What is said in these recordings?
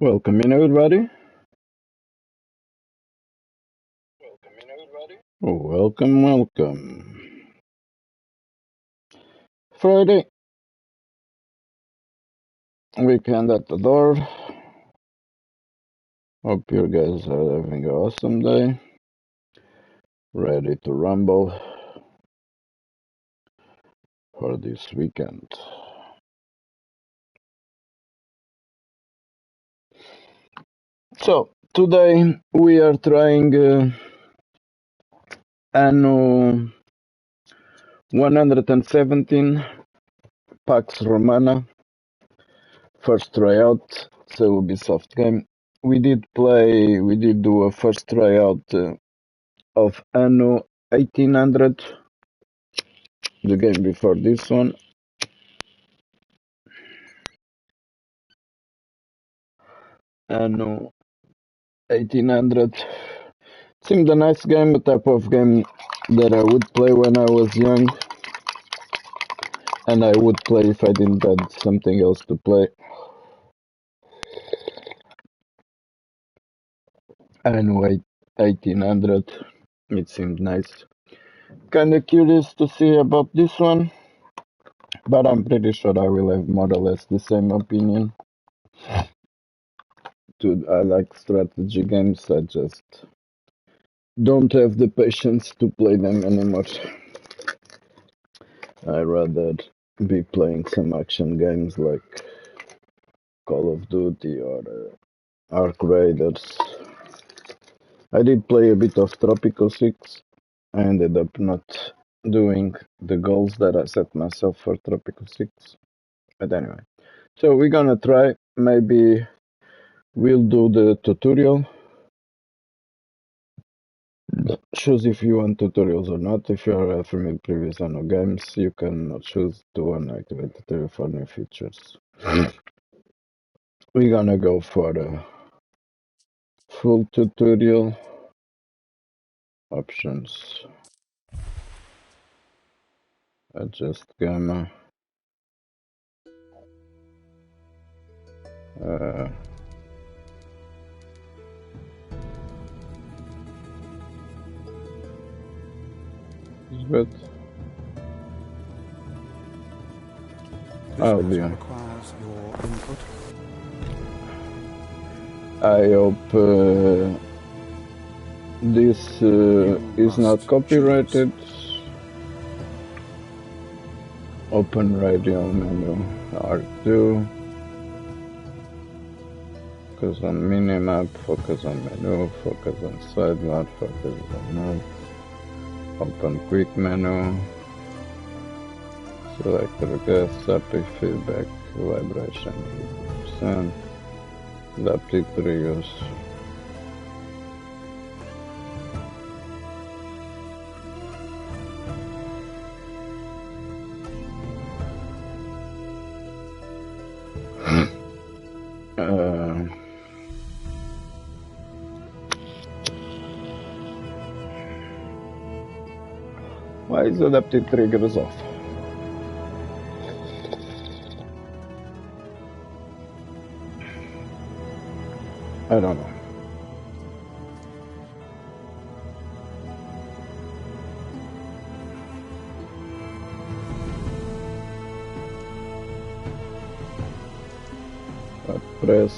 Welcome in, everybody. Oh, welcome, welcome. Friday, weekend at the door. Hope you guys are having an awesome day. Ready to rumble for this weekend. So, today we are trying ANNO 117 Pax Romana. First tryout. It's a Ubisoft game. We did do a first tryout of ANNO 1800. The game before this one. ANNO 1800 seemed a nice game, a type of game that I would play when I was young, and I would play if I didn't have something else to play. Anyway, 1800, it seemed nice. Kinda curious to see about this one, but I'm pretty sure I will have more or less the same opinion. Dude, I like strategy games, I just don't have the patience to play them anymore. I rather be playing some action games like Call of Duty or Ark Raiders. I did play a bit of Tropico 6. I ended up not doing the goals that I set myself for Tropico 6. But anyway, so we're gonna try. Maybe we'll do the tutorial. Choose if you want tutorials or not. If you are from previous ANNO games, you can choose to unactivate tutorial for new features. We're gonna go for a full tutorial options. Adjust gamma. Is good. Audio. Requires your input. I hope this is not copyrighted. Open radio menu R2. Focus on minimap, focus on menu, focus on sidebar, focus on notes. Open quick menu. Select request, haptic feedback, vibration 50%. Adaptive triggers. Why is adaptive triggers off? I don't know. Press.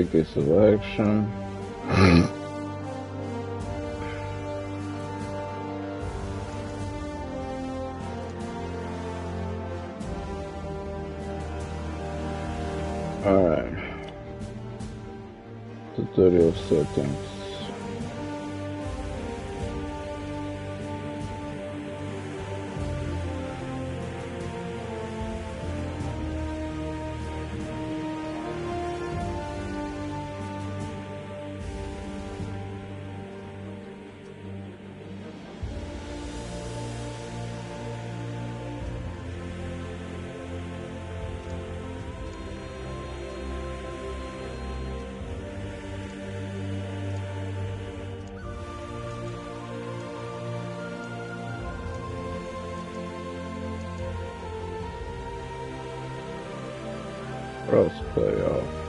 sticky selection. Alright. Tutorial settings. Crossplay off.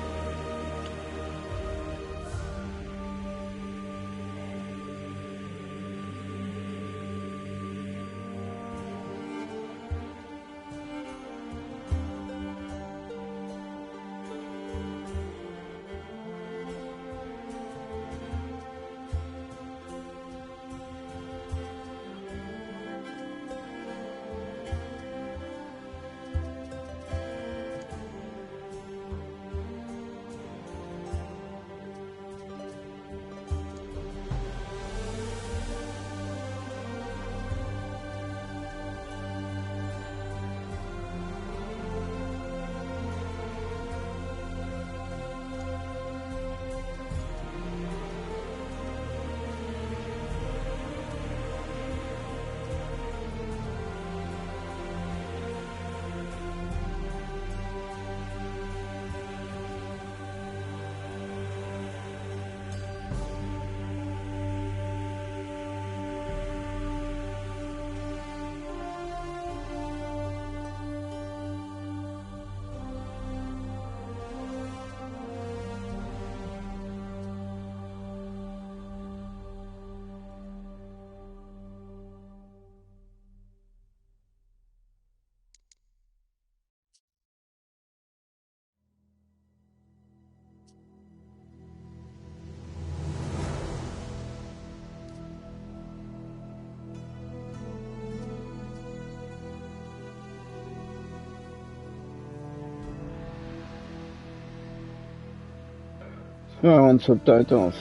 I want subtitles.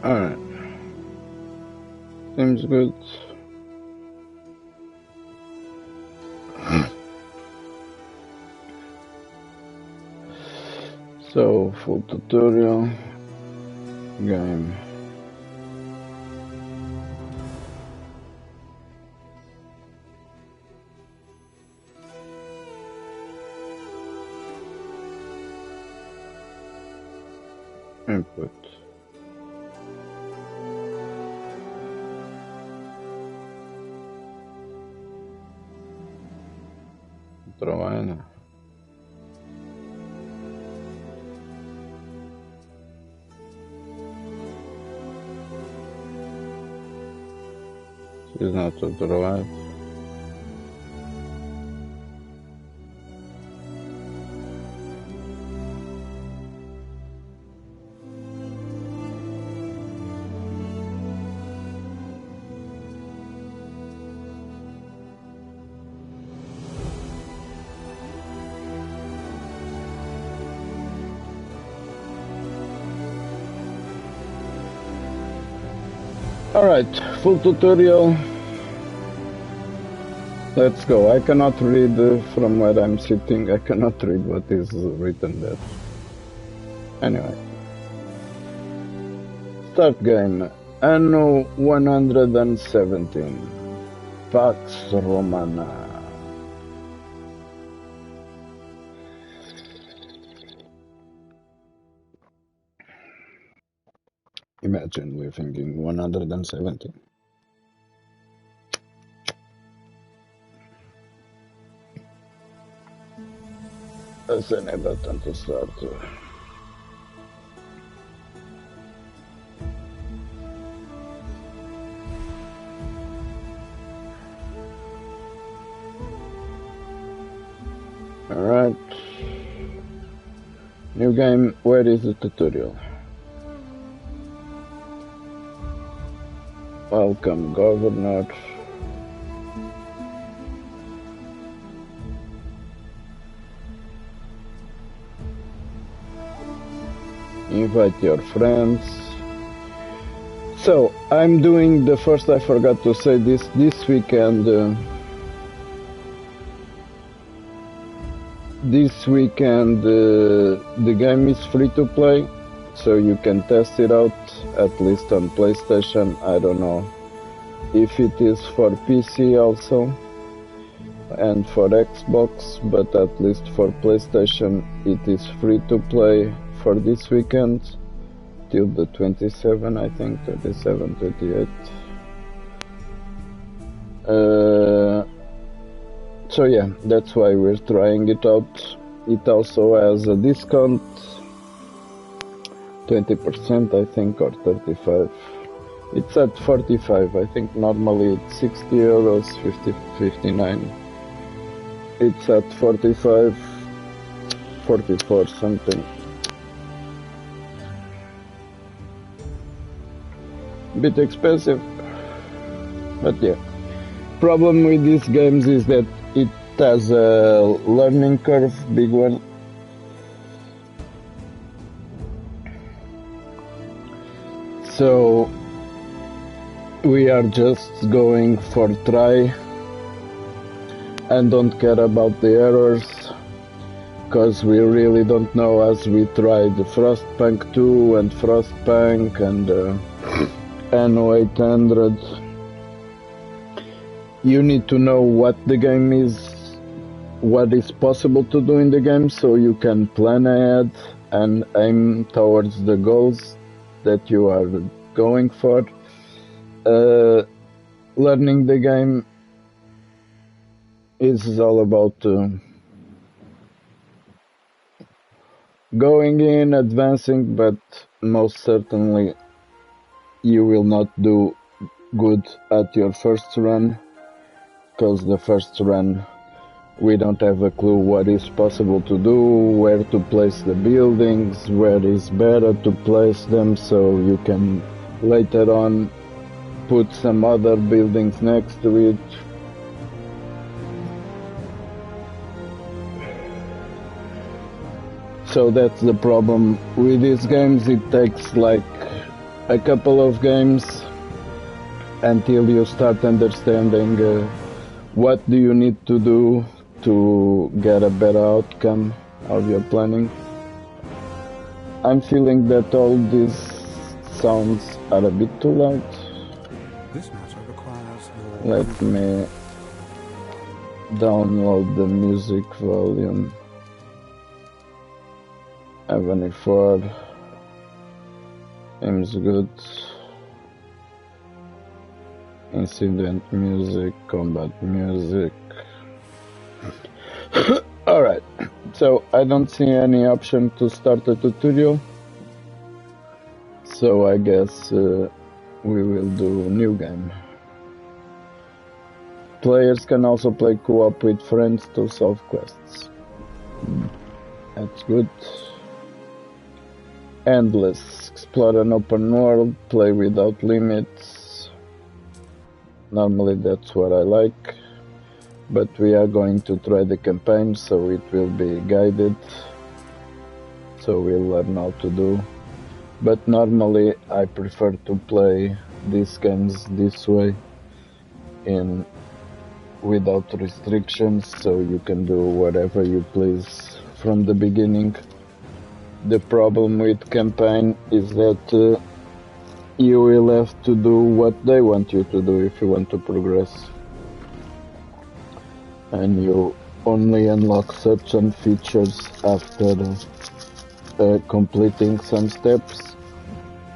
Alright. Seems good. So, full tutorial. Game. Input. Trovajna. Si zna to trovati. Alright, full tutorial. Let's go. I cannot read from where I'm sitting. I cannot read what is written there. Anyway. Start game. ANNO 117. Pax Romana. Imagine living in 117. That's an button to start. Alright. New game, where is the tutorial? Welcome, Governor. Invite your friends. So, I'm doing the first, I forgot to say this weekend. This weekend the game is free to play, so you can test it out, at least on PlayStation. I don't know if it is for PC also and for Xbox, but at least for PlayStation it is free to play for this weekend till the 27, I think, 27, 28. So yeah, that's why we're trying it out. It also has a discount, 20% I think, or 35. It's at 45, I think normally it's 60 euros, 59. It's at 45, 44 something. Bit expensive, but yeah. Problem with these games is that it has a learning curve, big one. So we are just going for try and don't care about the errors, because we really don't know. As we tried Frostpunk 2 and Frostpunk and ANNO 800, you need to know what the game is, what is possible to do in the game, so you can plan ahead and aim towards the goals that you are going for. Learning the game is all about going in, advancing, but most certainly you will not do good at your first run, because the first run we don't have a clue what is possible to do, where to place the buildings, where is better to place them, so you can later on put some other buildings next to it. So that's the problem with these games. It takes like a couple of games until you start understanding what do you need to do to get a better outcome of your planning. I'm feeling that all these sounds are a bit too loud. This matter requires your... Let me download the music volume. 74 seems good. Incident music, combat music. Alright, so I don't see any option to start a tutorial, so I guess we will do new game. Players can also play co-op with friends to solve quests. That's good. Endless. Explore an open world, play without limits. Normally that's what I like, but we are going to try the campaign, so it will be guided, so we'll learn how to do. But normally I prefer to play these games this way, without restrictions, so you can do whatever you please from the beginning. The problem with campaign is that you will have to do what they want you to do if you want to progress. And you only unlock certain features after completing some steps.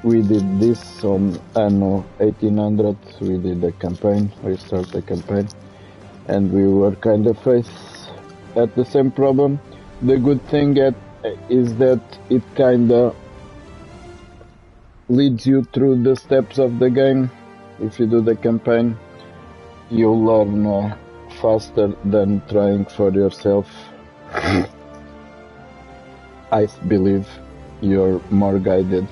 We did this on ANNO 1800, we did a campaign, we started a campaign, and we were kind of faced at the same problem. The good thing is that it kinda leads you through the steps of the game. If you do the campaign, you learn faster than trying for yourself I believe you're more guided.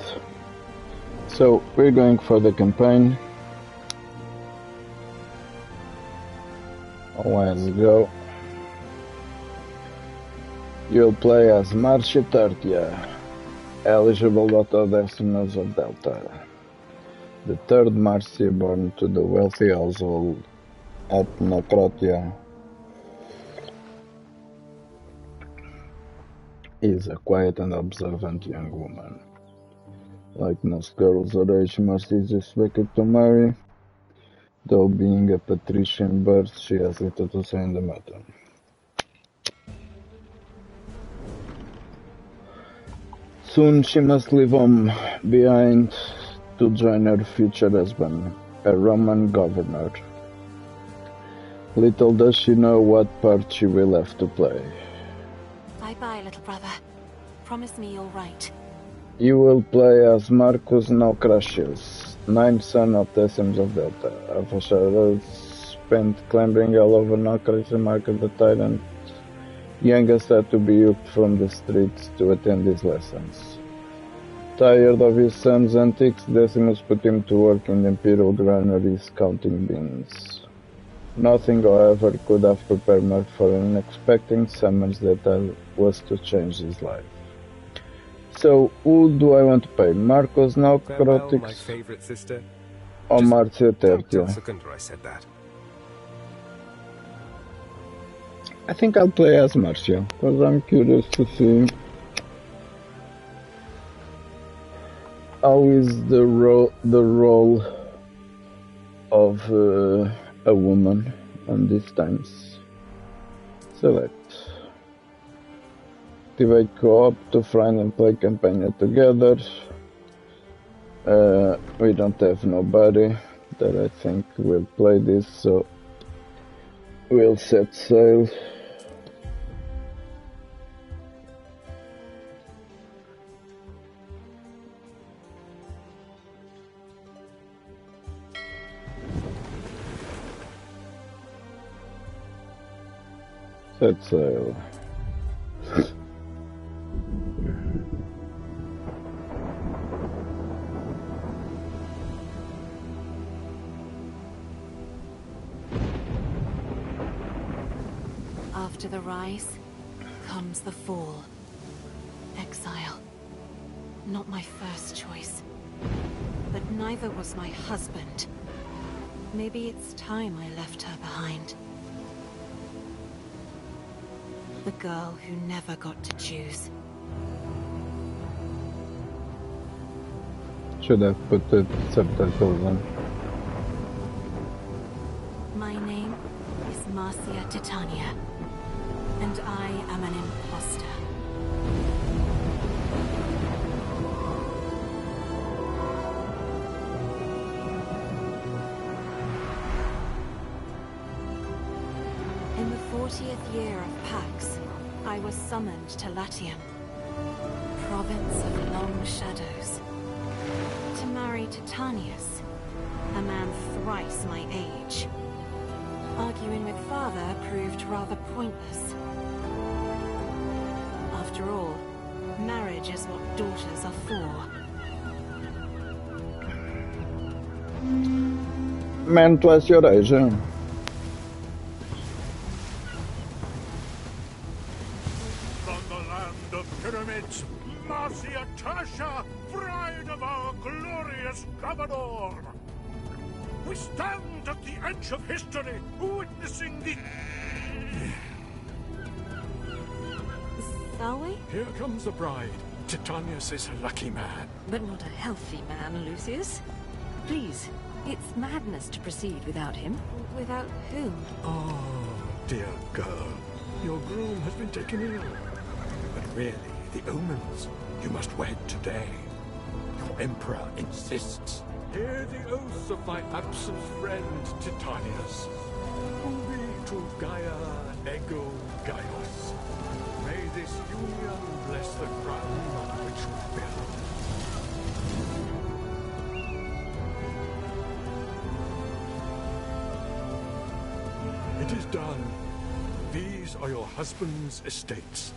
So we're going for the campaign. Let's go. You'll play as Marcia Tertia, eligible Decimals of Delta. The third Marcia born to the wealthy household at Nocrotia is a quiet and observant young woman. Like most girls her age, Marcia is expected to marry, though being a patrician birth, she has little to say in the matter. Soon she must leave home behind to join her future husband, a Roman governor. Little does she know what part she will have to play. Bye-bye, little brother. Promise me you'll write. You will play as Marcus Naucratius, ninth son of Decimus of Delta. Avashara spent clambering all over Naucratis and Marcus the Tyrant. Youngest had to be hooked from the streets to attend his lessons. Tired of his son's antics, Decimus put him to work in the imperial granaries counting beans. Nothing, however, could have prepared Mark for an unexpected summons that was to change his life. So, who do I want to pay? Marcos Naucrotix my favorite sister. or Marcia Tertia? I said that. I think I'll play as Marcia, because I'm curious to see how is the role of a woman on these times. Select. Activate co-op to find and play campaign together. We don't have nobody that I think will play this, so we'll set sail. Set sail. After the rise comes the fall. Exile. Not my first choice. But neither was my husband. Maybe it's time I left her behind. The girl who never got to choose. Should have put the subtitles on. My name is Marcia Titania, and I am an imposter. In the 40th year of Pax, I was summoned to Latium, province of long shadows, to marry Titanius, a man thrice my age. Arguing with father proved rather pointless. After all, marriage is what daughters are for. Man twice your age, eh? From the land of pyramids, Marcia Tertia, bride of our glorious governor. We stand at the edge of history, witnessing the... Are we? Here comes the bride. Titanius is a lucky man. But not a healthy man, Lucius. Please, it's madness to proceed without him. Without whom? Oh, dear girl. Your groom has been taken ill. But really, the omens. You must wed today. Your emperor insists. Hear the oath of my absent friend, Titanius. Ubi tu Gaia ego Gaius. May this union bless the ground on which we build. It is done. These are your husband's estates.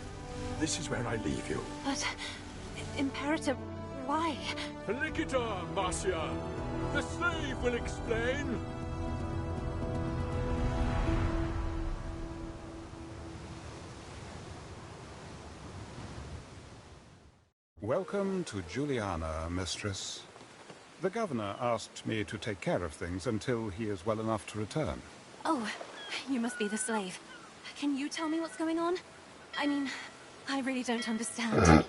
This is where I leave you. But, Imperator, why? Felicita, Marcia! The slave will explain! Welcome to Juliana, mistress. The governor asked me to take care of things until he is well enough to return. Oh, you must be the slave. Can you tell me what's going on? I mean, I really don't understand.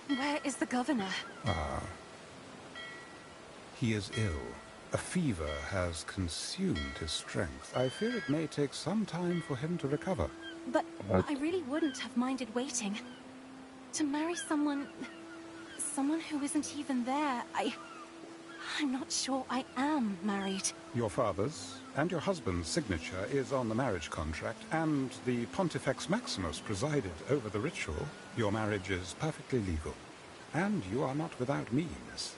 Where is the governor? He is ill. A fever has consumed his strength. I fear it may take some time for him to recover. But I really wouldn't have minded waiting. To marry someone who isn't even there, I'm not sure I am married. Your father's and your husband's signature is on the marriage contract, and the Pontifex Maximus presided over the ritual. Your marriage is perfectly legal, and you are not without means.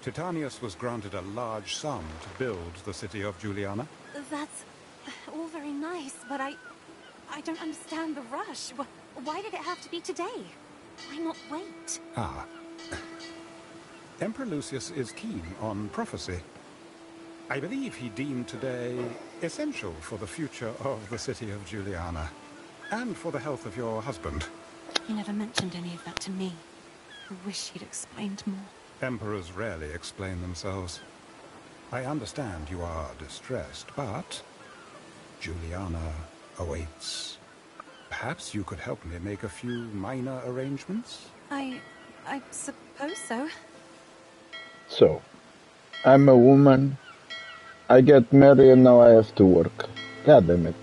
Titanius was granted a large sum to build the city of Juliana. That's all very nice, but I don't understand the rush. Why did it have to be today? Why not wait? Emperor Lucius is keen on prophecy. I believe he deemed today essential for the future of the city of Juliana, and for the health of your husband. He never mentioned any of that to me. I wish he'd explained more. Emperors rarely explain themselves. I understand you are distressed, but Juliana awaits. Perhaps you could help me make a few minor arrangements? I suppose so. So, I'm a woman. I get married and now I have to work. God damn it.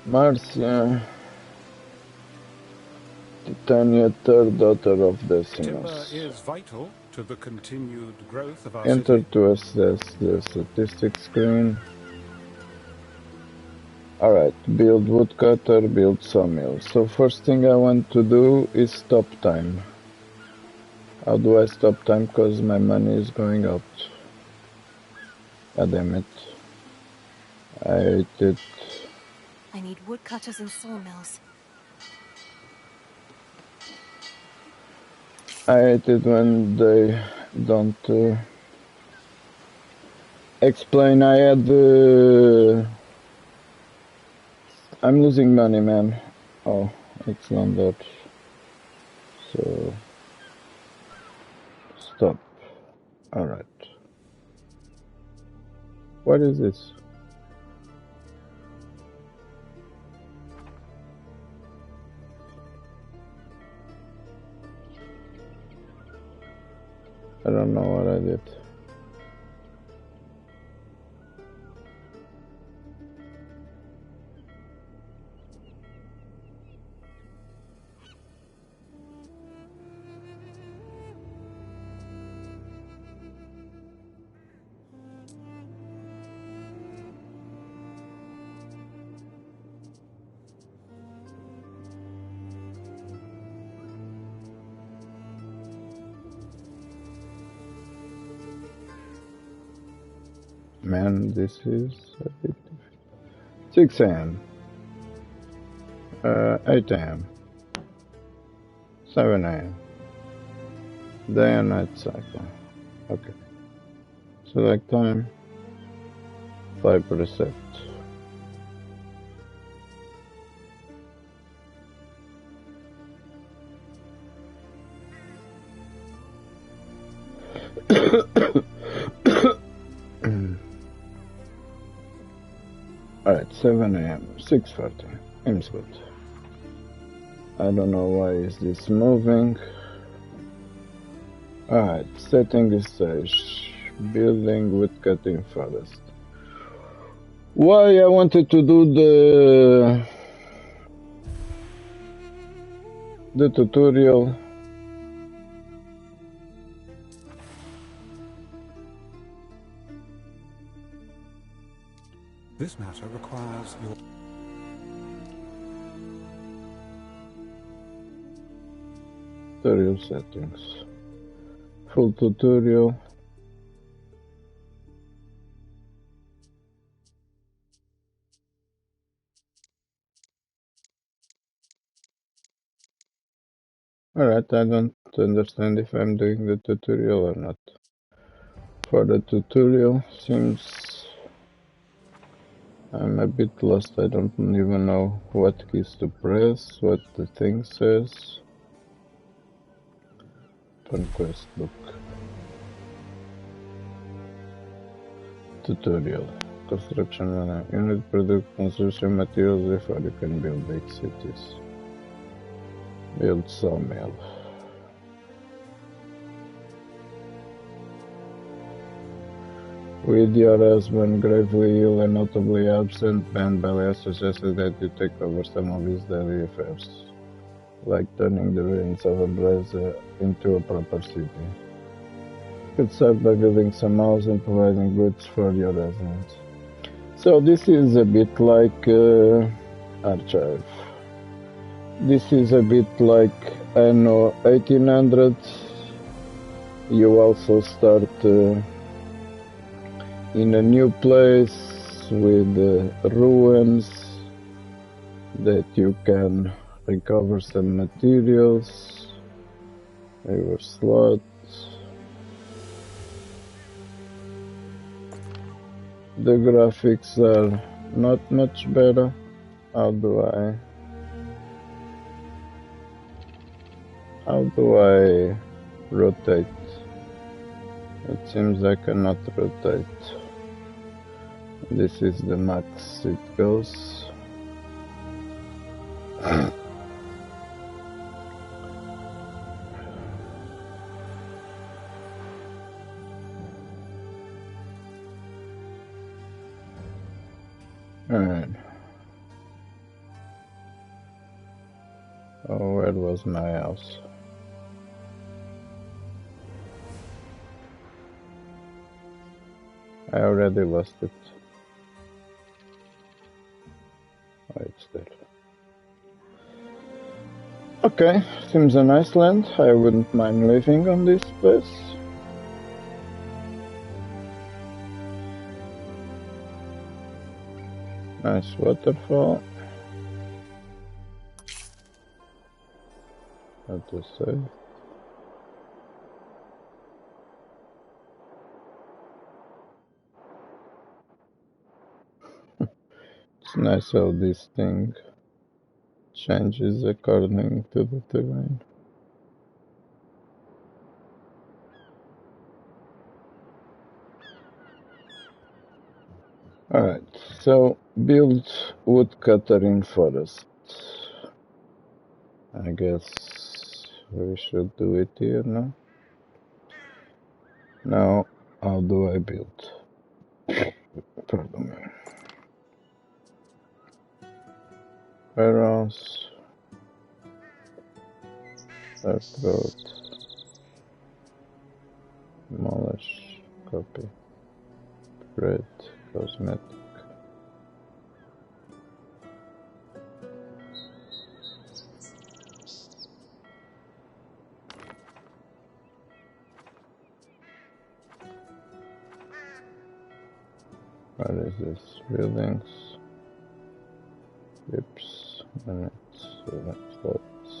Marcia, Titania, third daughter of Timber Decimus. is vital to the continued growth of our Enter city. to access the statistics screen. Alright, build woodcutter, build sawmill. So first thing I want to do is stop time. How do I stop time? Because my money is going out. God damn it. I hate it. I need woodcutters and sawmills. I hate it when they don't explain. I'm losing money, man. Oh, it's not that. So, stop. Alright. What is this? I don't know what I did. Man, this is a bit 6 a.m. 8 a.m. 7 a.m. Day and night cycle. Okay. Select time. 5%. Alright, 7 a.m. 6:40. Seems good. I don't know why is this moving. Alright, setting the stage. Building with cutting forest. Why I wanted to do the tutorial. This matter requires your... Tutorial settings. Full tutorial. Alright, I don't understand if I'm doing the tutorial or not. For the tutorial, seems I'm a bit lost. I don't even know what keys to press, what the thing says. Open quest book. Tutorial. Construction manner. You need product construction materials before you can build big cities. Build sawmill. With your husband gravely ill and notably absent, Ben Balia suggested that you take over some of his daily affairs, like turning the ruins of Ambrose into a proper city. You could start by building some houses and providing goods for your residents. So this is a bit like Archive. This is a bit like ANNO 1800. You also start in a new place with ruins that you can recover some materials. River slot. The graphics are not much better. How do I rotate? It seems I cannot rotate. This is the max it goes. Alright. Oh, where was my house? I already lost it. Oh, it's there. Okay, seems a nice land. I wouldn't mind living on this place. Nice waterfall. What to say? It's nice how this thing changes according to the terrain. Alright, so build woodcutter in forest. I guess we should do it here now. Now, how do I build? Pardon me. Warehouse. Upload. Demolish. Copy. Red. Cosmetic. What is this? Buildings. Lips. Minutes. Slots.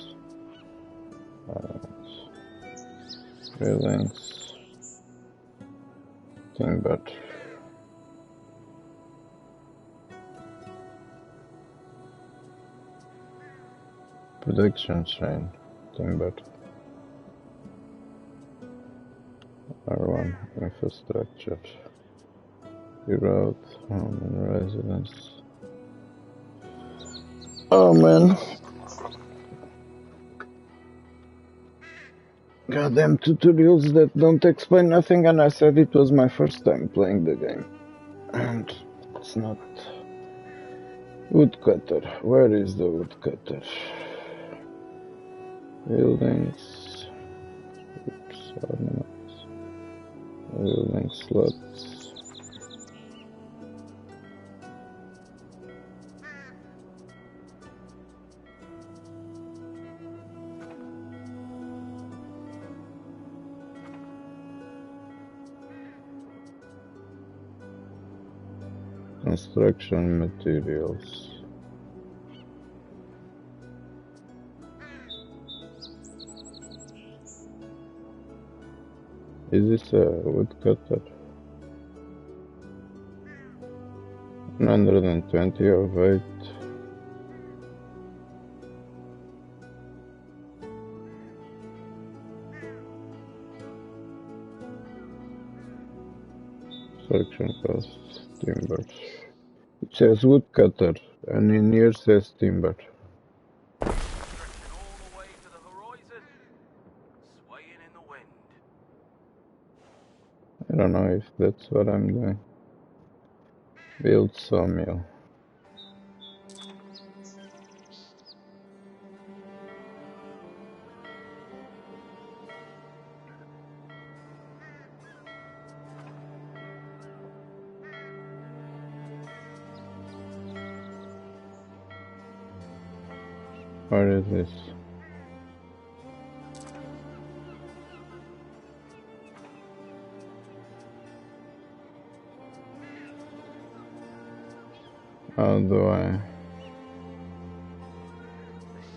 Buildings. Timber. Production chain. Timber. R1. Infrastructure. Road. Home and residence. Oh man. Goddamn tutorials that don't explain nothing, and I said it was my first time playing the game. And it's not. Woodcutter. Where is the woodcutter? Buildings. Oops, ornaments. Building slots. Construction materials. Is this a woodcutter? 120 of weight. Selection costs, timber. It says woodcutter, and in here says timber. Stretching all the way to the horizon, swaying in the wind. I don't know if that's what I'm doing. Build sawmill. Where is this? How do I... The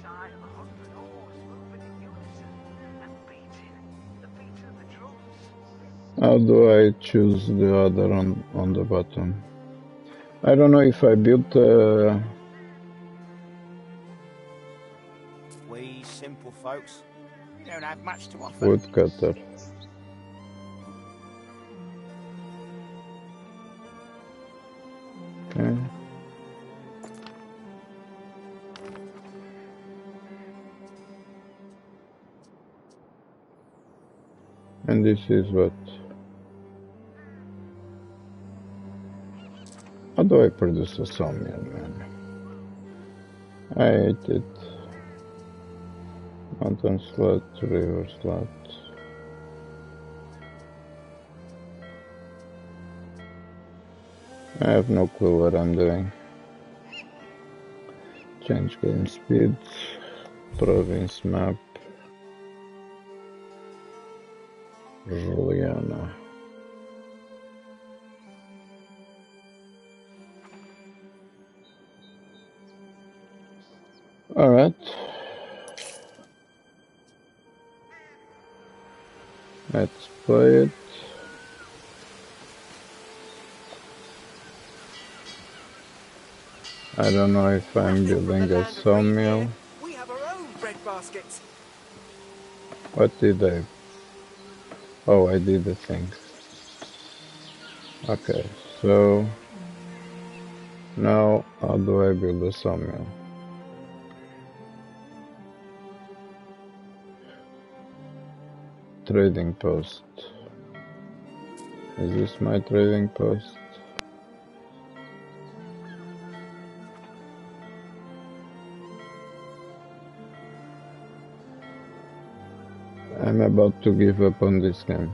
sight of 100 oars moving in unison and beating the beat of the drums. How do I choose the other on the bottom? I don't know if I built a... We simple folks don't have much to offer. woodcutter. Okay. And this is what? How do I produce a sawmill, man? I hate it. Mountain slot, river slot. I have no clue what I'm doing. Change game speed. Province map. Juliana. Alright. Let's play it. I don't know if I'm building a sawmill. We have our own bread baskets. What did I... Oh, I did the thing. Okay, so... Now, how do I build a sawmill? Trading post. Is this my trading post? I'm about to give up on this game.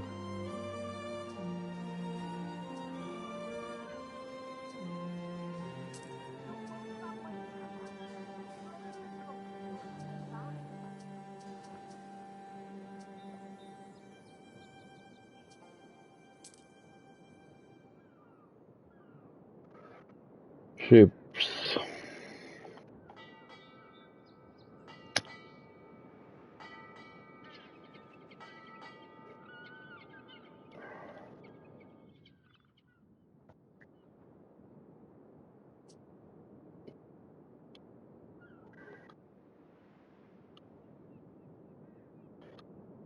Ships.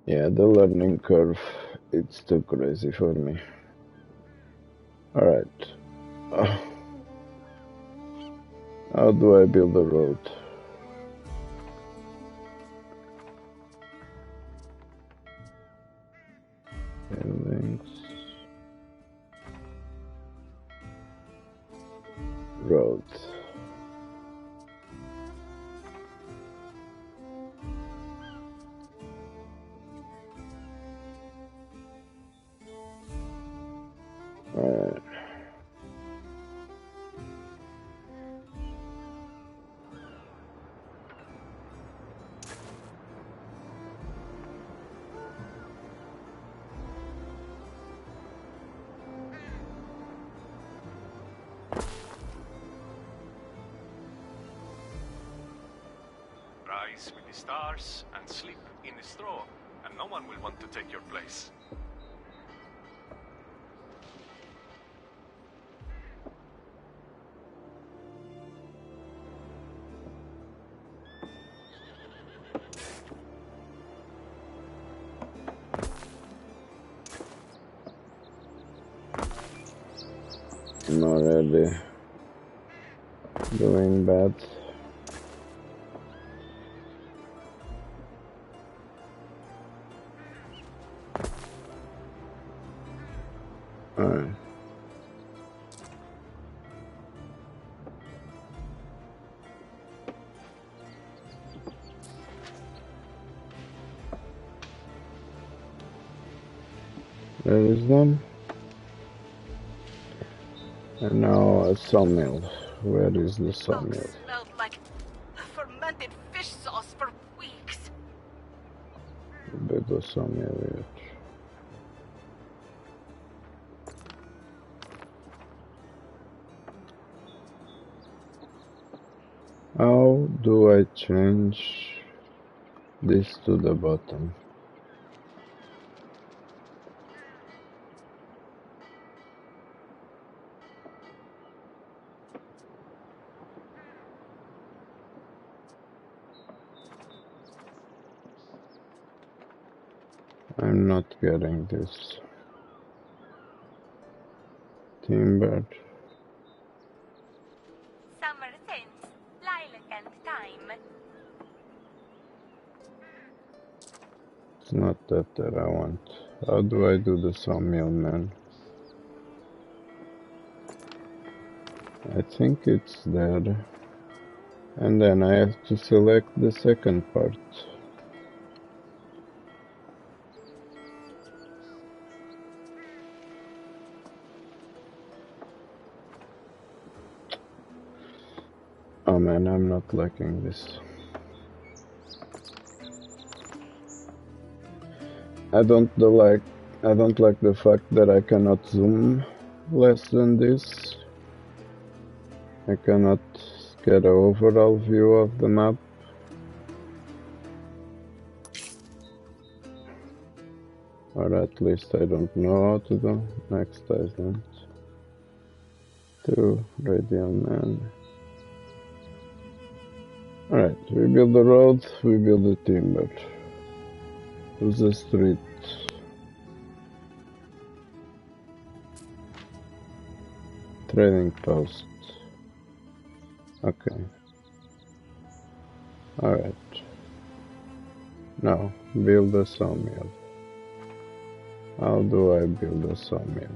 Yeah, the learning curve, it's too crazy for me. Alright. How do I build a road? Buildings. Road. Alright. Rise with the stars and sleep in the straw, and no one will want to take your place. I'm already doing bad. Alright. There is one. And now a sawmill. Where is the sawmill? Smelled like fermented fish sauce for weeks. Build a sawmill yet. How do I change this to the bottom? I'm not getting this. Timber. Summer scents, lilac and thyme. It's not that I want. How do I do the sawmill, man? I think it's there. And then I have to select the second part. Oh man, I'm not liking this. I don't like the fact that I cannot zoom less than this. I cannot get an overall view of the map. Or at least I don't know how to do. Next island. 2 radial man. Alright, we build the road, we build the timber. Who's the street? Trading post. Okay. Alright. Now, build a sawmill. How do I build a sawmill?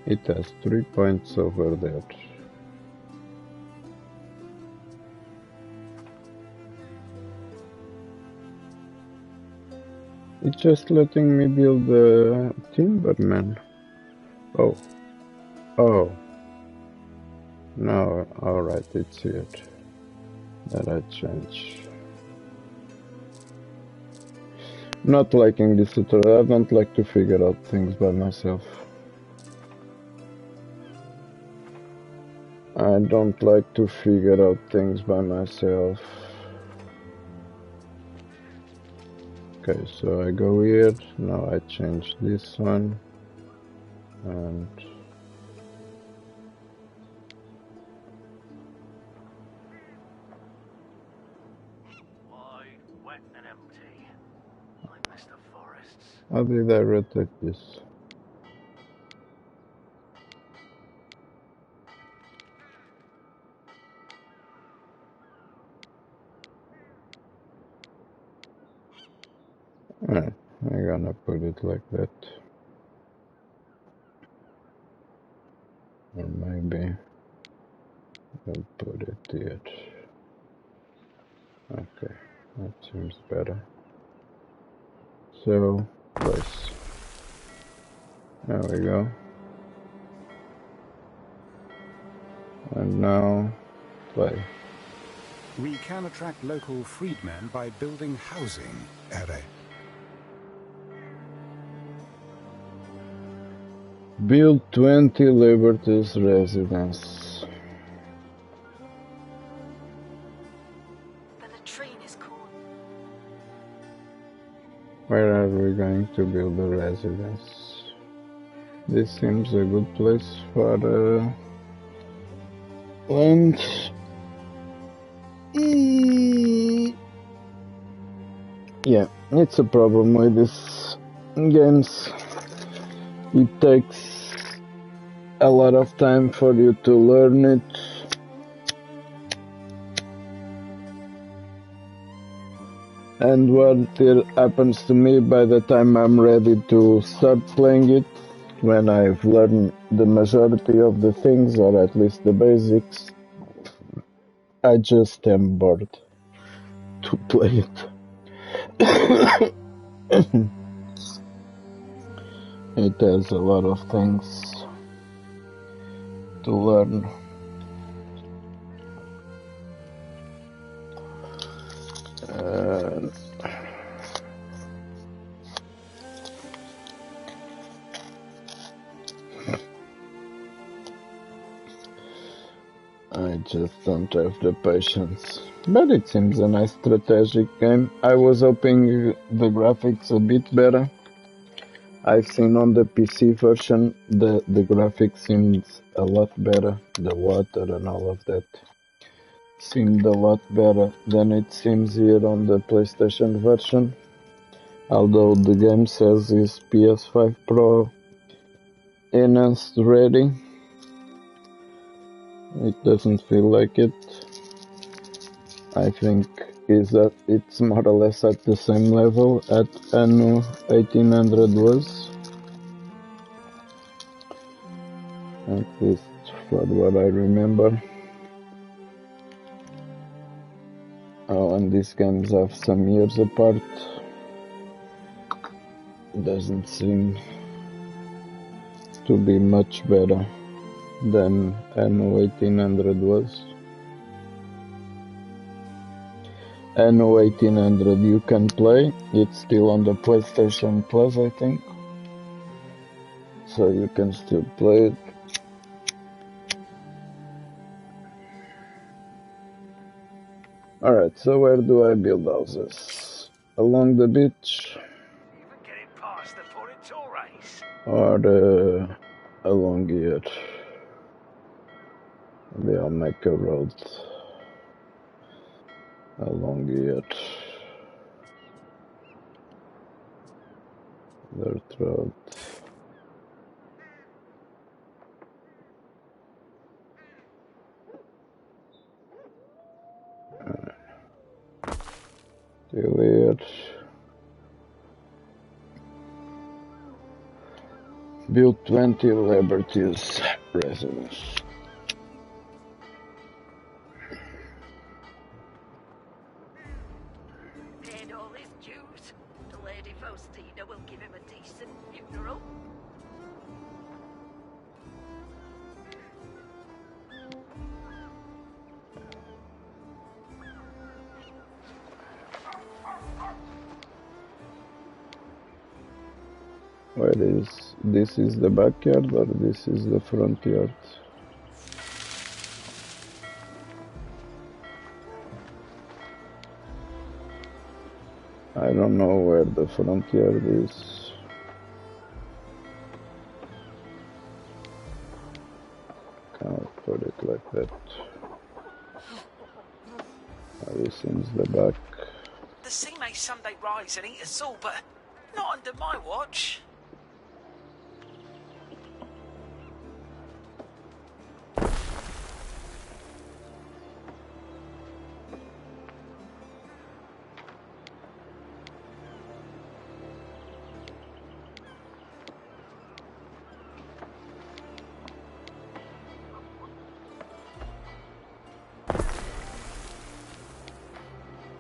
It has 3 points over there. It's just letting me build the timber, man. Oh. Oh. No, alright, it's here. That I change. Not liking this tutorial. I don't like to figure out things by myself. I don't like to figure out things by myself. Okay, so I go here. Now I change this one. And Wide, wet and empty. I miss the forests. how did I rotate this? Alright, I'm gonna put it like that. Or maybe I'll put it here. Okay, that seems better. So, place. There we go. And now, play. We can attract local freedmen by building housing, Ere. Build 20 Liberties residence. The latrine is cool. Where are we going to build a residence? This seems a good place for land. Yeah, it's a problem with these games. It takes a lot of time for you to learn it. And what happens to me by the time I'm ready to start playing it, when I've learned the majority of the things, or at least the basics, I just am bored to play it. It has a lot of things to learn. I just don't have the patience. But it seems a nice strategic game. I was hoping the graphics a bit better. I've seen on the PC version the graphics seems a lot better. The water and all of that seemed a lot better than it seems here on the PlayStation version. Although the game says it's PS5 Pro enhanced ready. It doesn't feel like it. I think it's more or less at the same level at ANNO 1800 was. At least for what I remember. Oh, and these games have some years apart. Doesn't seem to be much better than ANNO 1800 was. ANNO 1800 you can play, it's still on the PlayStation Plus, I think. So you can still play it. Alright, so where do I build houses? Along the beach? Even getting past the Poritor race. Or along here? Maybe I'll make a road along here. Dirt road. Till here. Build 20 Liberties residents. Paid all his dues. The Lady Faustina will give him a decent funeral. Where is this? Is the backyard or this is the front yard? I don't know where the front yard is. Can't put it like that. This is the back. The sea may someday rise and eat us all, but not under my watch.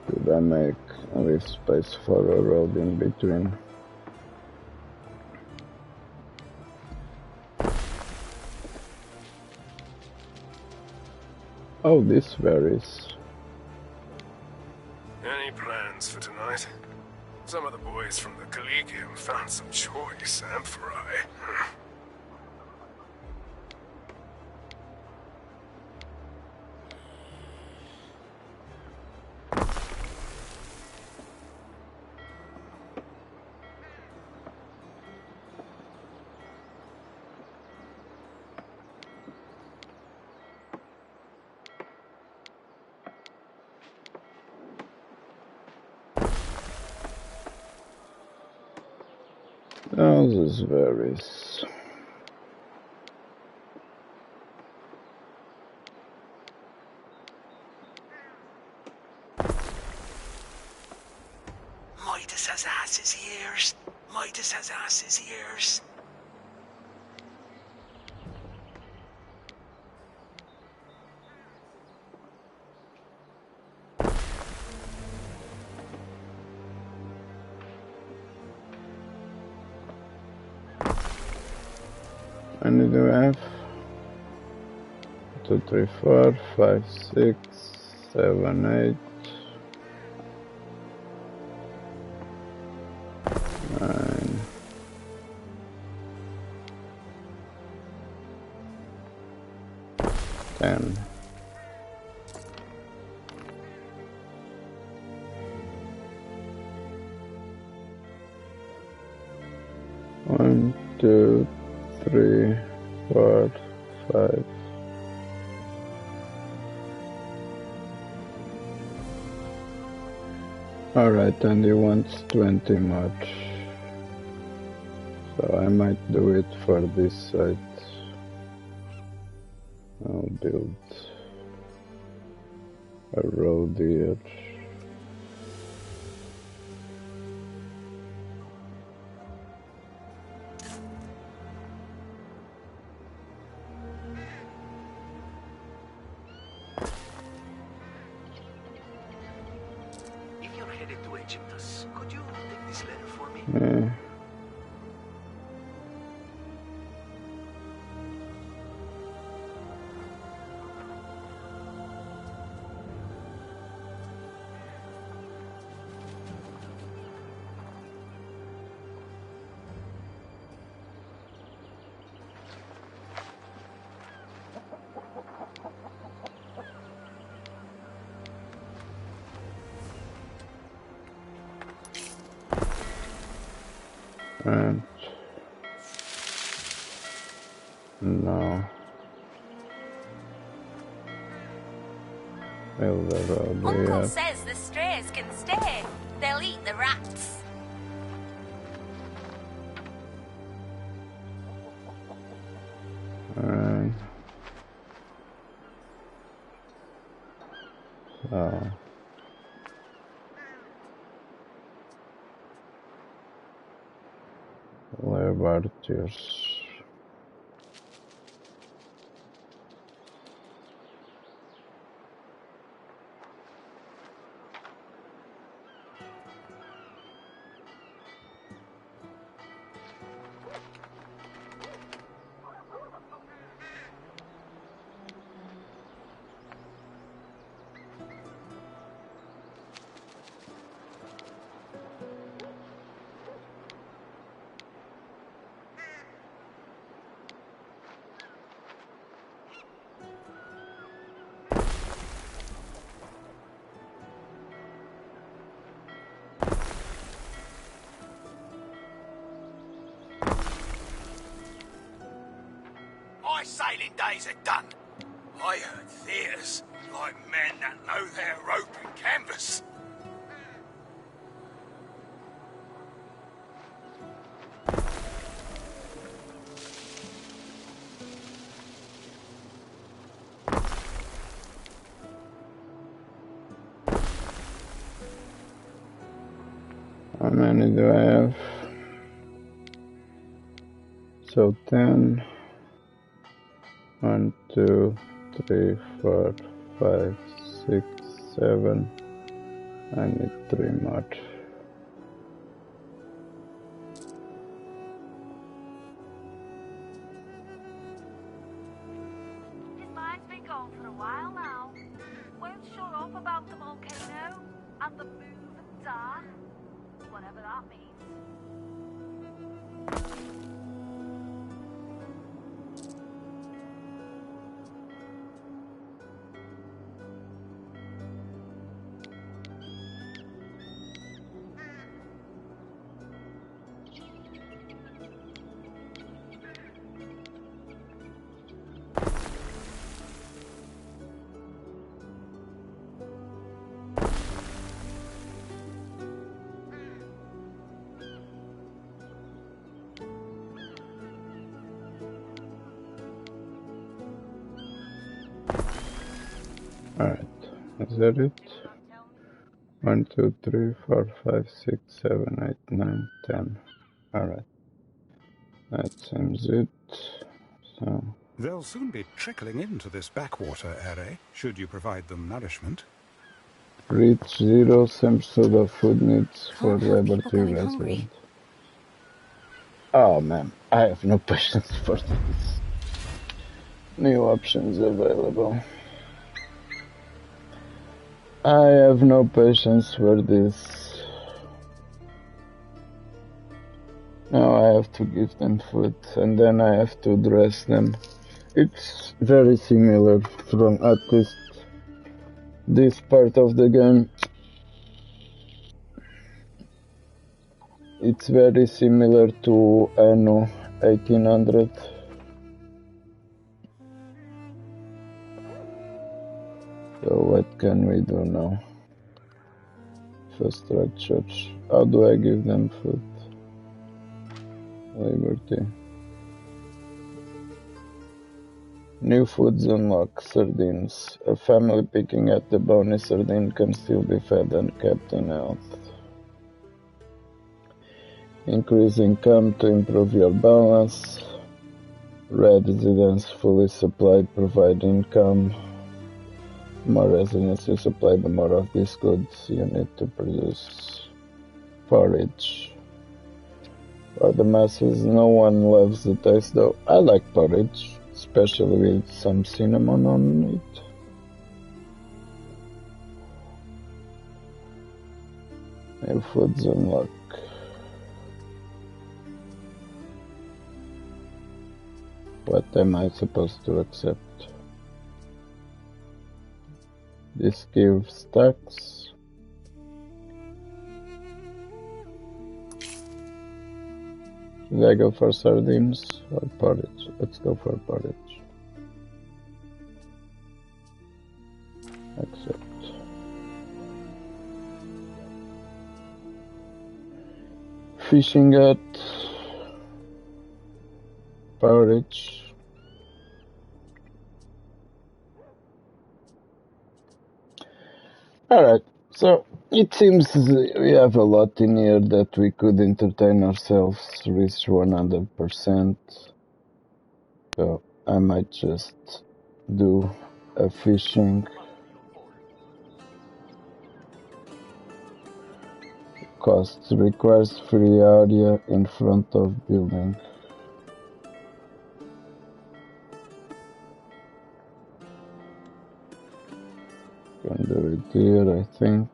Could I make leave space for a road in between? Oh, this varies. Any plans for tonight? Some of the boys from the Collegium found some choice amphorae. Oh, this varies. ass's ears. Midas has ass's ears. I need to have 2, 3, 4, 5, 6, 7, 8, 9, 10. One, 2, 3, 4, 5. Alright, and he wants 20 much. So I might do it for this site. I'll build a road here. If you're headed to Egyptus, could you take this letter for me? Yeah. And no. Build the road Uncle here. says the strays can stay. They'll eat the rats. And so laboratories. My sailing days are done. I heard theatres like men that know their rope and canvas. How many do I have? So 10. 1, 2, 3, 4, 5, 6, 7. I need 3 much. His mind's been gone for a while now. Won't shut up about the volcano and the move and da, whatever that means. Alright, is that it? 1, 2, 3, 4, 5, 6, 7, 8, 9, 10. Alright. That seems it. So. They'll soon be trickling into this backwater area, should you provide them nourishment. Reach 0 seems of food needs for Can't have people laboratory going hungry. resident. Oh man, I have no patience for this. New options available. I have no patience for this. Now I have to give them food and then I have to dress them. It's very similar from at least this part of the game. It's very similar to ANNO 1800. So what can we do now? First structures. How do I give them food? Liberty. New foods unlock sardines. A family picking at the bony sardine can still be fed and kept in health. Increase income to improve your balance. Red residents fully supplied provide income. More residents you supply, the more of these goods you need to produce. Porridge. For the masses, no one loves the taste though. I like porridge, especially with some cinnamon on it. New foods unlock. What am I supposed to accept? This gives tax. Should I go for sardines or porridge? Let's go for porridge. Accept. Fishing hut. Porridge. Alright, so it seems we have a lot in here that we could entertain ourselves, reach 100%. So I might just do a fishing. Costs requires free area in front of building. Can do it here, I think.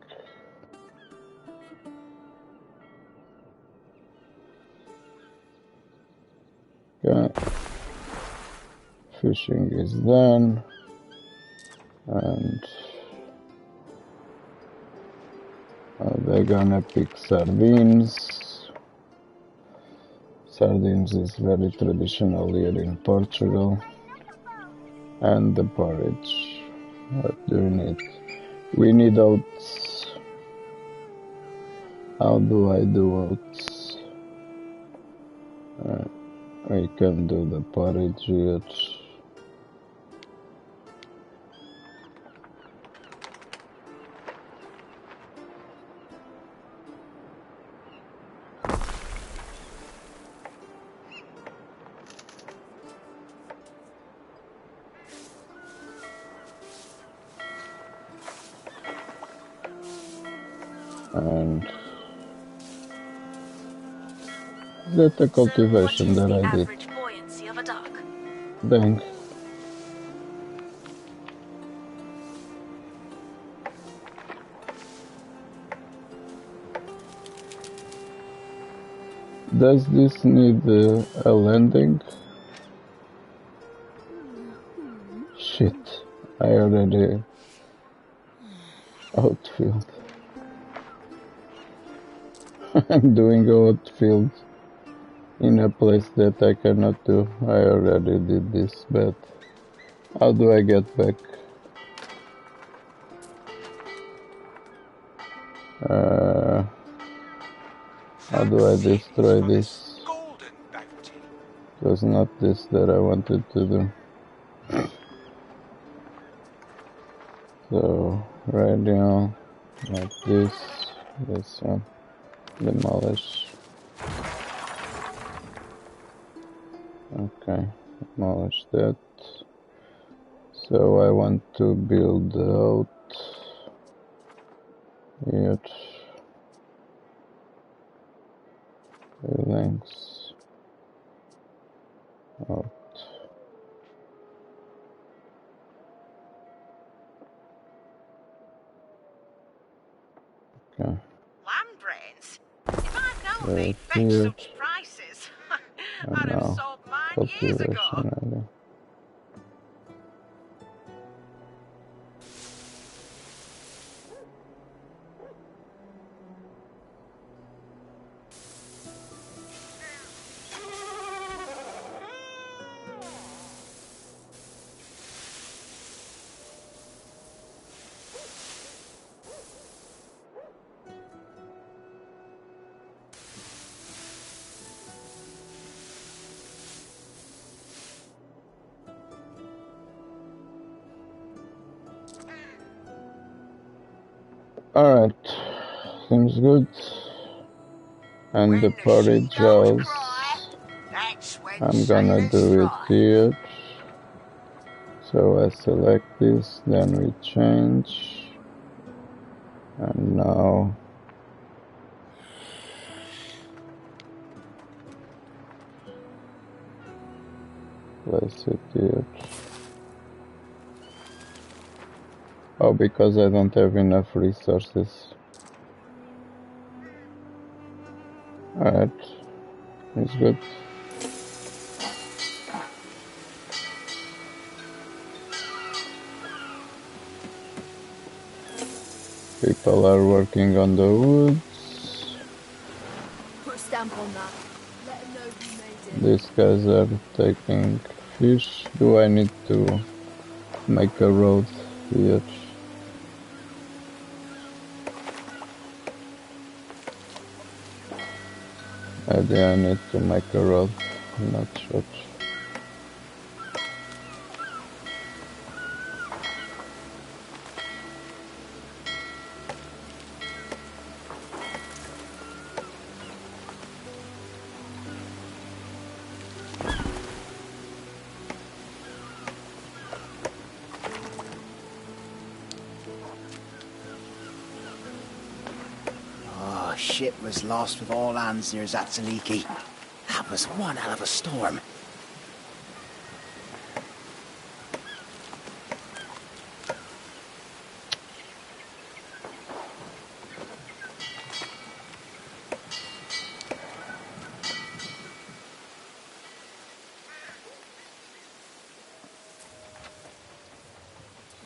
Okay. Fishing is done. And they're gonna pick sardines. Sardines is very traditional here in Portugal. And the porridge. What do we need? We need oats. How do I do oats? We can do the porridge here. And that's the cultivation that I did. Average buoyancy of a duck. Dang. Does this need a landing? Shit, I already outfield. I'm doing outfield in a place that I cannot do. I already did this, but how do I get back? How do I destroy this? It was not this that I wanted to do. So, right now, Like this one. Demolish. Okay, demolish that. So I want to build out here. Buildings out. Okay. Land rents? If I'd known Right they'd fetch here. such prices, And I'd have now sold mine years cultivation ago. area. Alright, seems good. And When the the sheep porridge go to house, cry, that's when I'm gonna sailors do it strike. here. So I select this, then we change. And now place it here. Oh, because I don't have enough resources. Alright, it's good. People are working on the woods. Put a stamp on that. Let them know you made it. These guys are taking fish. Do I need to make a road here? Maybe I need to make a road. I'm not sure. Oh, ship was lost with all hands near Zatsaliki. That was one hell of a storm.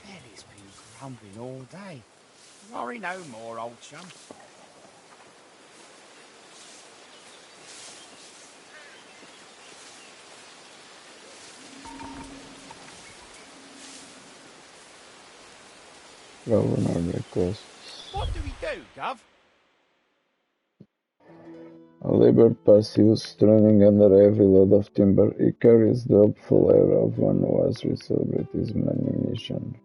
Belly's been grumbling all day. Worry no more, old chum. Governor requests. What do we do, Gov? A labor pass used running under a heavy load of timber. He carries the hopeful air of one who has celebrated his many mission.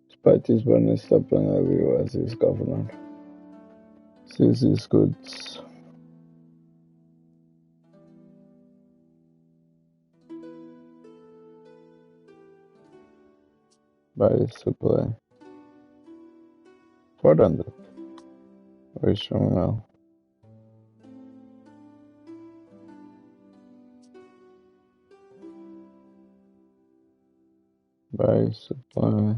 Despite his burning stop and heavy as his governor. Sees his goods. Buy supply. 400. Wish him well. Buy supply.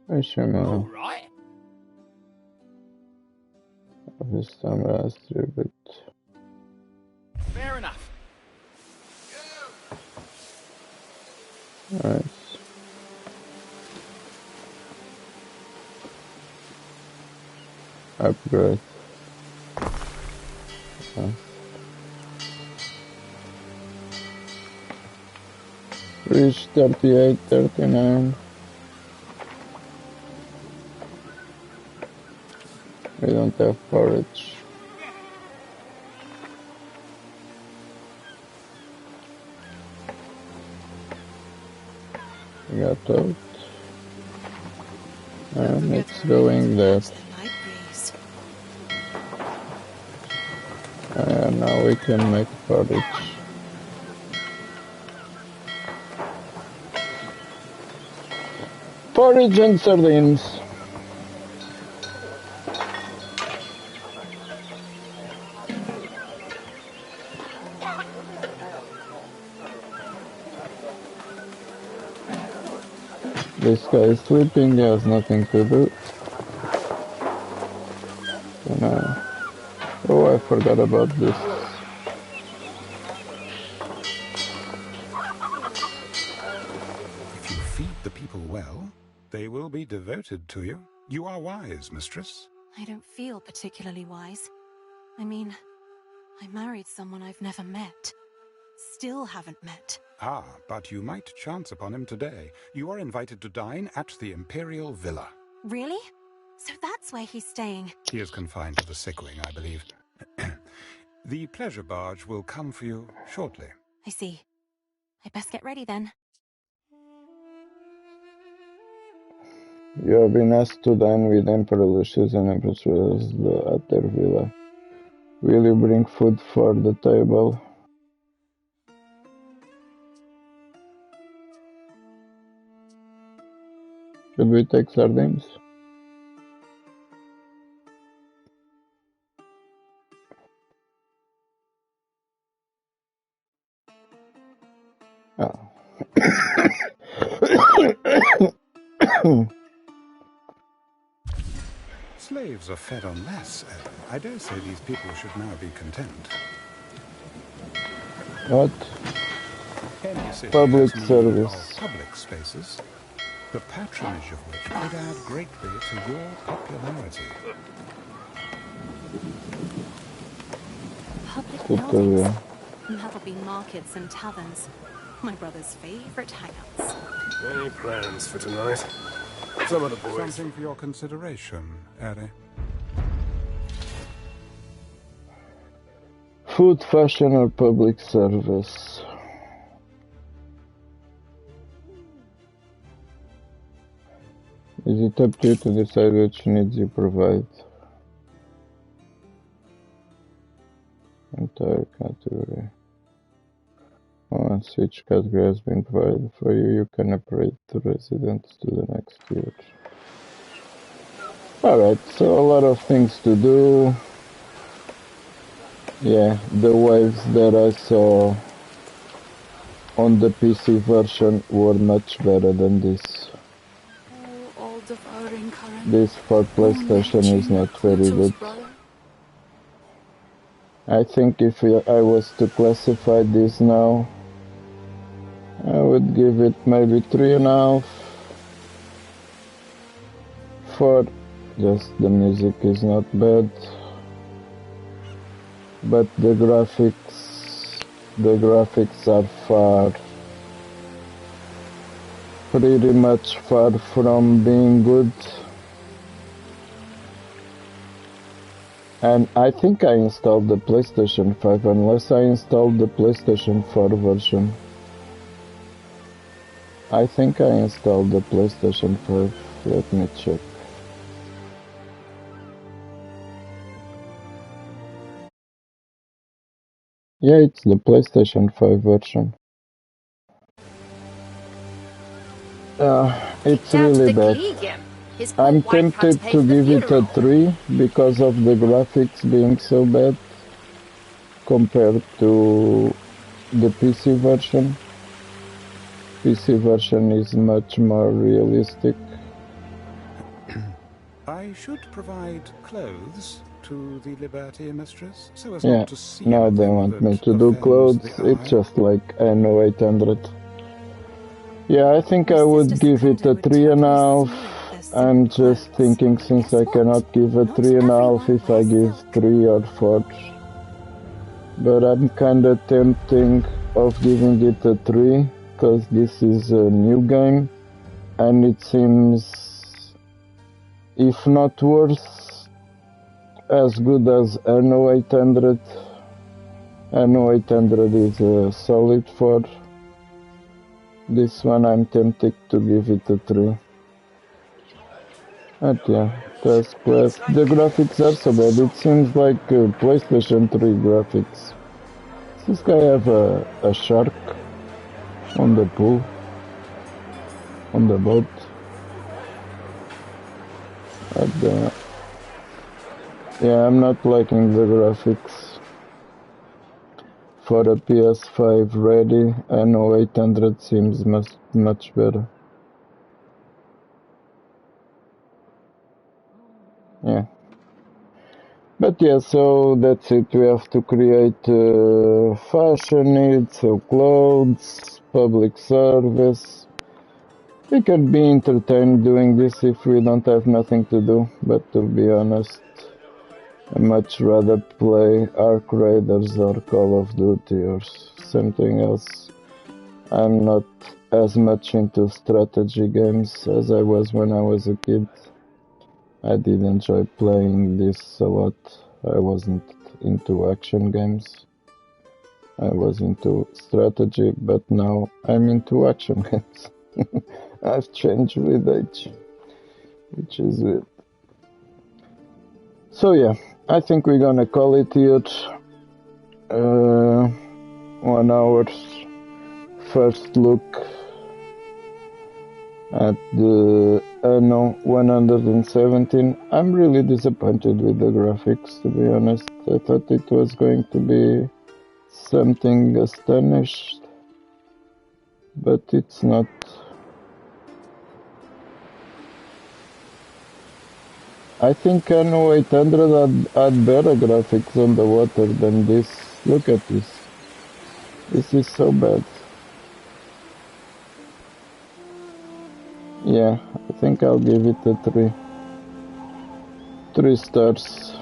Wish him All well. right. This time last year, but Fair enough. alright. Upgrade. Reach 38, 39. We don't have forage. We got out. And it's going there. And now we can make porridge. Porridge and sardines. This guy is sleeping, he has nothing to do. So now... Oh, I forgot about this. If you feed the people well, they will be devoted to you. You are wise, mistress. I don't feel particularly wise. I mean, I married someone I've never met. Still haven't met. Ah, but you might chance upon him today. You are invited to dine at the Imperial Villa. Really? So that's where he's staying. He is confined to the sick wing, I believe. The pleasure barge will come for you shortly. I see. I best get ready then. You have been asked to dine with Emperor Lucius and Empress at their villa. Will you bring food for the table? Should we take sardines? Oh. Slaves are fed on less. I dare say these people should now be content. What? Any city Public has need service. of public spaces, the patronage of which would add greatly to your popularity. Public buildings. That'll be markets and taverns. My brother's favorite hangouts. Any plans for tonight? Some of the boys. Something for your consideration, Eri. Food, fashion, or public service? Is it up to you to decide which needs you provide? Entire category. Once each category has been provided for you, you can operate the residents to the next tier. Alright, so a lot of things to do. Yeah, the waves that I saw on the PC version were much better than this. This for PlayStation is not very good. I think if I was to classify this now, I would give it maybe 3.5. 4. Just the music is not bad. But the graphics are pretty much far from being good. And I think I installed the PlayStation 5 unless I installed the PlayStation 4 version. I think I installed the PlayStation 5. Let me check. Yeah, it's the PlayStation 5 version. It's really bad. I'm tempted to give it a 3 because of the graphics being so bad compared to the PC version. PC version is much more realistic. I should provide clothes to the Liberty Mistress, so as Yeah, not to see now they want me to do clothes. It's just like ANNO 800. Yeah, I think I would give it a 3.5. I'm just thinking since I cannot give a 3.5 if I give 3 or 4. But I'm kinda tempting of giving it a 3, because this is a new game, and it seems, if not worse, as good as ANNO 800. ANNO 800 is a solid 4. This one I'm tempted to give it a 3. But yeah, Task Quest. The graphics are so bad, it seems like PlayStation 3 graphics. Does this guy have a shark on the pool? On the boat? Yeah, I'm not liking the graphics. For a PS5 ready, ANNO 800 seems much better. Yeah. But yeah, so that's it. We have to create fashion needs, so clothes, public service. We can be entertained doing this if we don't have nothing to do, but to be honest, I much rather play Ark Raiders or Call of Duty or something else. I'm not as much into strategy games as I was when I was a kid. I did enjoy playing this a lot. I wasn't into action games. I was into strategy, but now I'm into action games. I've changed with age, which is weird. So yeah, I think we're gonna call it here. 1 hour's first look at the ANNO 117. I'm really disappointed with the graphics, to be honest. I thought it was going to be something astonished, but it's not. I think ANNO 800 had better graphics on the water than this. Look at this. This is so bad. Yeah, I think I'll give it a 3. 3 stars.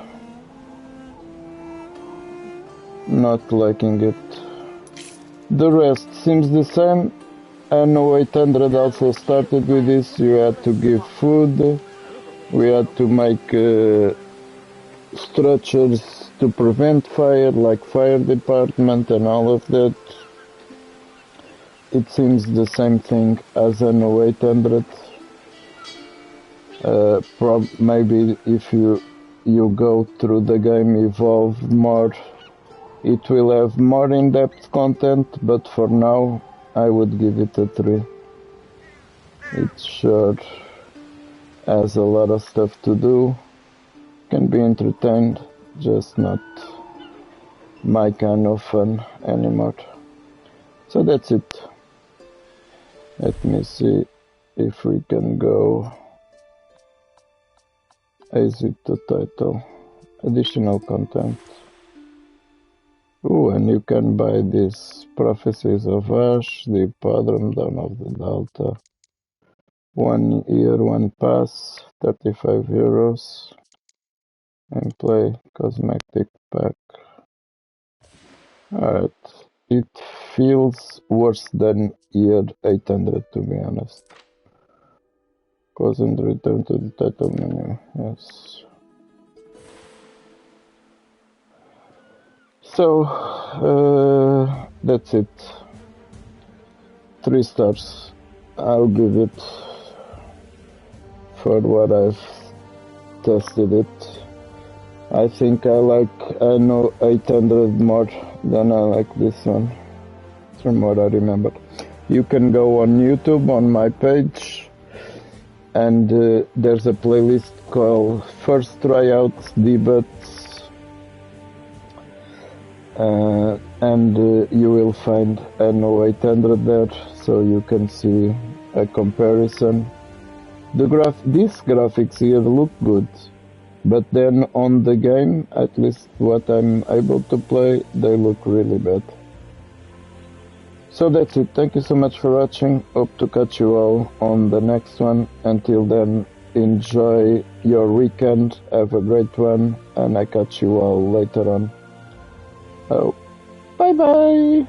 Not liking it. The rest seems the same. ANNO 800 also started with this. You had to give food. We had to make structures to prevent fire, like fire department and all of that. It seems the same thing as ANNO 800. Maybe if you go through the game, evolve more, it will have more in-depth content, but for now I would give it a 3. It sure has a lot of stuff to do, can be entertained, just not my kind of fun anymore. So that's it. Let me see if we can go exit the title, additional content. Ooh, and you can buy this Prophecies of Ash, the Hippodrome, Dawn of the Delta. 1 year, 1 pass, 35 euros. And play cosmetic pack. Alright, it feels worse than year 800, to be honest. Close and return to the title menu, yes. So, that's it. 3 stars. I'll give it for what I've tested it. I think I like ANNO 800 more than I like this one, from what I remember. You can go on YouTube on my page, and there's a playlist called First Tryouts Debates, and you will find ANNO 800 there, so you can see a comparison. These graphics here look good, but then on the game, at least what I'm able to play, they look really bad. So that's it. Thank you so much for watching. Hope to catch you all on the next one. Until then, enjoy your weekend. Have a great one, and I catch you all later on. Oh, bye bye!